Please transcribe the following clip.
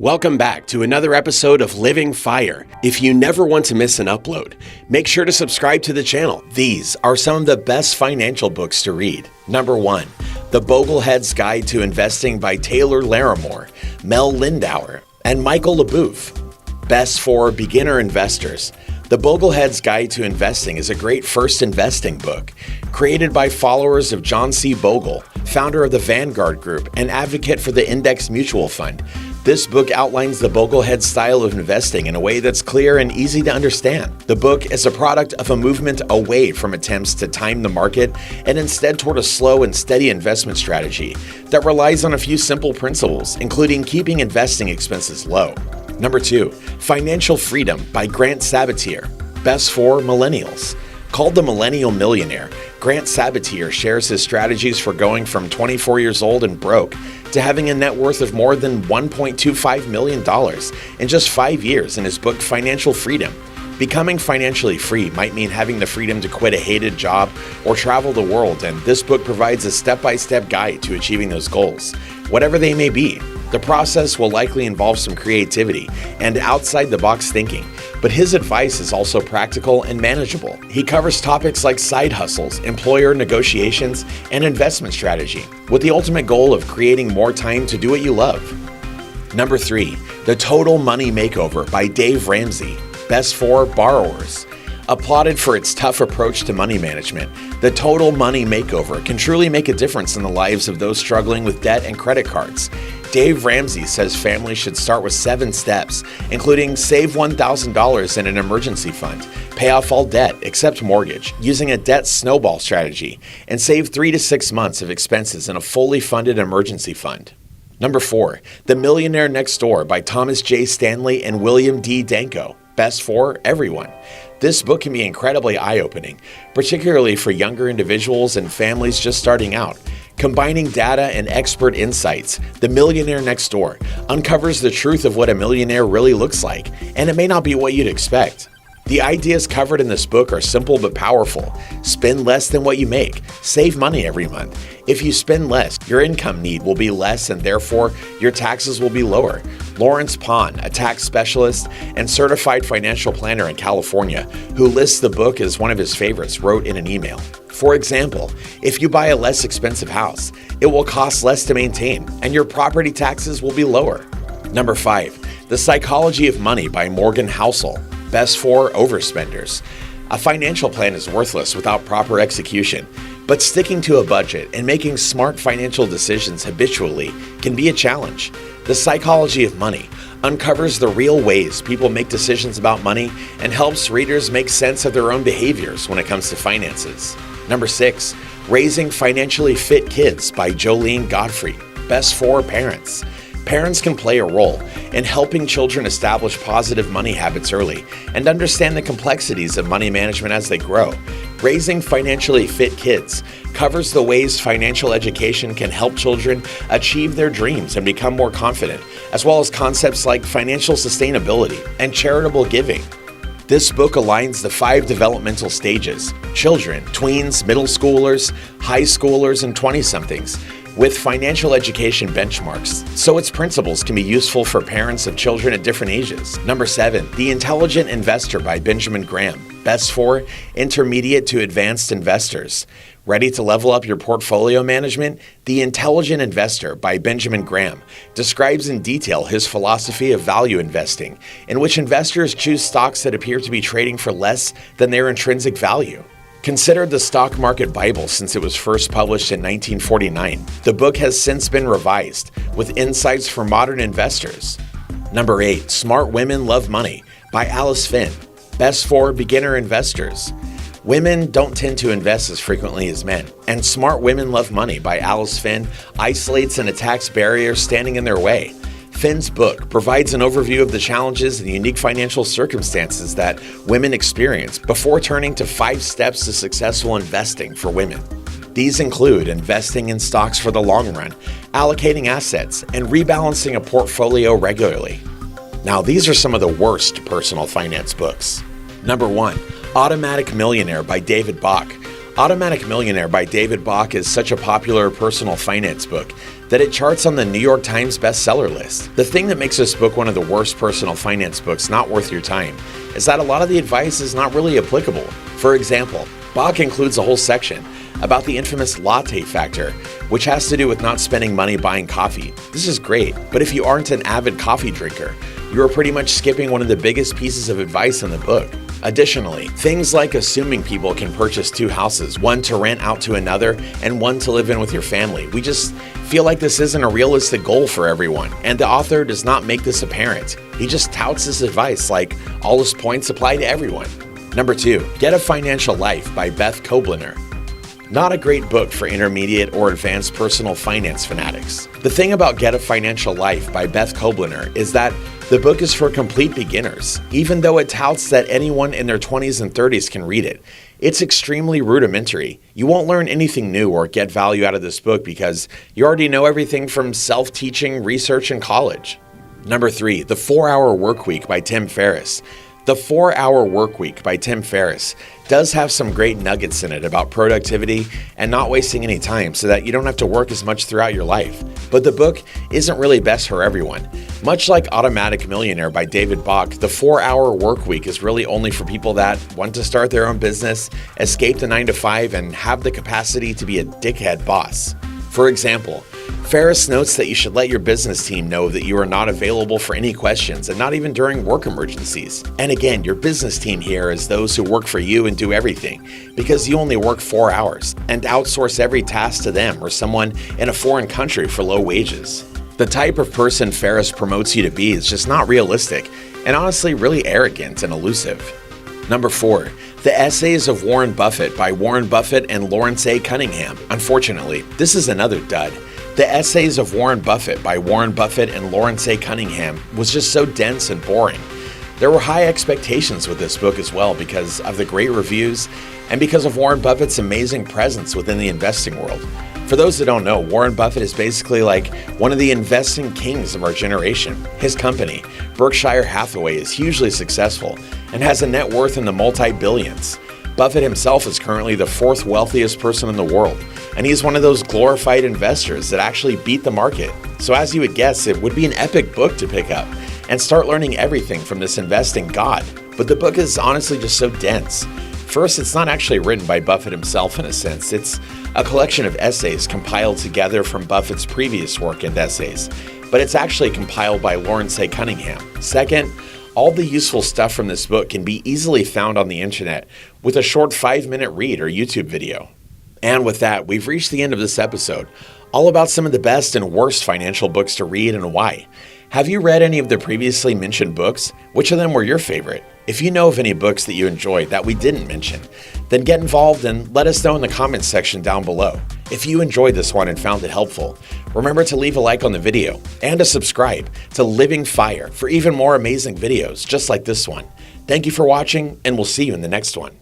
Welcome back to another episode of Living Fire. If you never want to miss an upload, make sure to subscribe to the channel. These are some of the best financial books to read. Number 1, The Boglehead's Guide to Investing by Taylor Larimore, Mel Lindauer, and Michael LeBoeuf. Best for beginner investors. The Boglehead's Guide to Investing is a great first investing book, created by followers of John C. Bogle, founder of the Vanguard Group and advocate for the Index Mutual Fund. This book outlines the Boglehead style of investing in a way that's clear and easy to understand. The book is a product of a movement away from attempts to time the market and instead toward a slow and steady investment strategy that relies on a few simple principles, including keeping investing expenses low. Number 2, Financial Freedom by Grant Sabatier, best for millennials. Called the Millennial Millionaire, Grant Sabatier shares his strategies for going from 24 years old and broke to having a net worth of more than $1.25 million in just 5 years in his book Financial Freedom. Becoming financially free might mean having the freedom to quit a hated job or travel the world, and this book provides a step-by-step guide to achieving those goals, whatever they may be. The process will likely involve some creativity and outside-the-box thinking, but his advice is also practical and manageable. He covers topics like side hustles, employer negotiations, and investment strategy, with the ultimate goal of creating more time to do what you love. Number 3, The Total Money Makeover by Dave Ramsey, best for borrowers. Applauded for its tough approach to money management, The Total Money Makeover can truly make a difference in the lives of those struggling with debt and credit cards. Dave Ramsey says families should start with 7 steps, including save $1,000 in an emergency fund, pay off all debt except mortgage, using a debt snowball strategy, and save 3 to 6 months of expenses in a fully funded emergency fund. Number 4, The Millionaire Next Door by Thomas J. Stanley and William D. Danko, best for everyone. This book can be incredibly eye-opening, particularly for younger individuals and families just starting out. Combining data and expert insights, The Millionaire Next Door uncovers the truth of what a millionaire really looks like, and it may not be what you'd expect. The ideas covered in this book are simple but powerful. Spend less than what you make. Save money every month. If you spend less, your income need will be less and therefore your taxes will be lower. Lawrence Pond, a tax specialist and certified financial planner in California, who lists the book as one of his favorites, wrote in an email. For example, if you buy a less expensive house, it will cost less to maintain and your property taxes will be lower. Number 5, The Psychology of Money by Morgan Housel, best for overspenders. A financial plan is worthless without proper execution, but sticking to a budget and making smart financial decisions habitually can be a challenge. The Psychology of Money uncovers the real ways people make decisions about money and helps readers make sense of their own behaviors when it comes to finances. Number 6, Raising Financially Fit Kids by Jolene Godfrey, best for parents. Parents can play a role in helping children establish positive money habits early and understand the complexities of money management as they grow. Raising Financially Fit Kids covers the ways financial education can help children achieve their dreams and become more confident, as well as concepts like financial sustainability and charitable giving. This book aligns the 5 developmental stages: children, tweens, middle schoolers, high schoolers, and 20-somethings, with financial education benchmarks, so its principles can be useful for parents of children at different ages. Number 7, The Intelligent Investor by Benjamin Graham, best for intermediate to advanced investors. Ready to level up your portfolio management? The Intelligent Investor by Benjamin Graham describes in detail his philosophy of value investing, in which investors choose stocks that appear to be trading for less than their intrinsic value. Considered the stock market Bible since it was first published in 1949, the book has since been revised with insights for modern investors. Number 8, Smart Women Love Money by Alice Finn, best for beginner investors. Women don't tend to invest as frequently as men, and Smart Women Love Money by Alice Finn isolates and attacks barriers standing in their way. Finn's book provides an overview of the challenges and unique financial circumstances that women experience before turning to 5 steps to successful investing for women. These include investing in stocks for the long run, allocating assets, and rebalancing a portfolio regularly. Now, these are some of the worst personal finance books. Number 1, Automatic Millionaire by David Bach. Automatic Millionaire by David Bach is such a popular personal finance book that it charts on the New York Times bestseller list. The thing that makes this book one of the worst personal finance books not worth your time is that a lot of the advice is not really applicable. For example, Bach includes a whole section about the infamous latte factor, which has to do with not spending money buying coffee. This is great, but if you aren't an avid coffee drinker, you are pretty much skipping one of the biggest pieces of advice in the book. Additionally, things like assuming people can purchase two houses, one to rent out to another and one to live in with your family. We just feel like this isn't a realistic goal for everyone, and the author does not make this apparent. He just touts this advice like all his points apply to everyone. Number 2, Get a Financial Life by Beth Kobliner. Not a great book for intermediate or advanced personal finance fanatics. The thing about Get a Financial Life by Beth Kobliner is that the book is for complete beginners. Even though it touts that anyone in their 20s and 30s can read it, it's extremely rudimentary. You won't learn anything new or get value out of this book because you already know everything from self-teaching research in college. Number 3, The 4-Hour Workweek by Tim Ferriss. The 4-Hour Workweek by Tim Ferriss does have some great nuggets in it about productivity and not wasting any time so that you don't have to work as much throughout your life. But the book isn't really best for everyone. Much like Automatic Millionaire by David Bach, the 4-Hour Workweek is really only for people that want to start their own business, escape the 9-to-5, and have the capacity to be a dickhead boss. For example, Ferriss notes that you should let your business team know that you are not available for any questions and not even during work emergencies. And again, your business team here is those who work for you and do everything because you only work 4 hours and outsource every task to them or someone in a foreign country for low wages. The type of person Ferriss promotes you to be is just not realistic and honestly really arrogant and elusive. Number 4, The Essays of Warren Buffett by Warren Buffett and Lawrence A. Cunningham. Unfortunately, this is another dud. The Essays of Warren Buffett by Warren Buffett and Lawrence A. Cunningham was just so dense and boring. There were high expectations with this book as well because of the great reviews and because of Warren Buffett's amazing presence within the investing world. For those that don't know, Warren Buffett is basically like one of the investing kings of our generation. His company, Berkshire Hathaway, is hugely successful and has a net worth in the multi-billions. Buffett himself is currently the 4th wealthiest person in the world, and he's one of those glorified investors that actually beat the market. So as you would guess, it would be an epic book to pick up and start learning everything from this investing god. But the book is honestly just so dense. First, it's not actually written by Buffett himself in a sense. It's a collection of essays compiled together from Buffett's previous work and essays, but it's actually compiled by Lawrence A. Cunningham. Second, all the useful stuff from this book can be easily found on the internet with a short 5-minute read or YouTube video. And with that, we've reached the end of this episode, all about some of the best and worst financial books to read and why. Have you read any of the previously mentioned books? Which of them were your favorite? If you know of any books that you enjoyed that we didn't mention, then get involved and let us know in the comments section down below. If you enjoyed this one and found it helpful, remember to leave a like on the video and to subscribe to Living Fire for even more amazing videos just like this one. Thank you for watching, and we'll see you in the next one.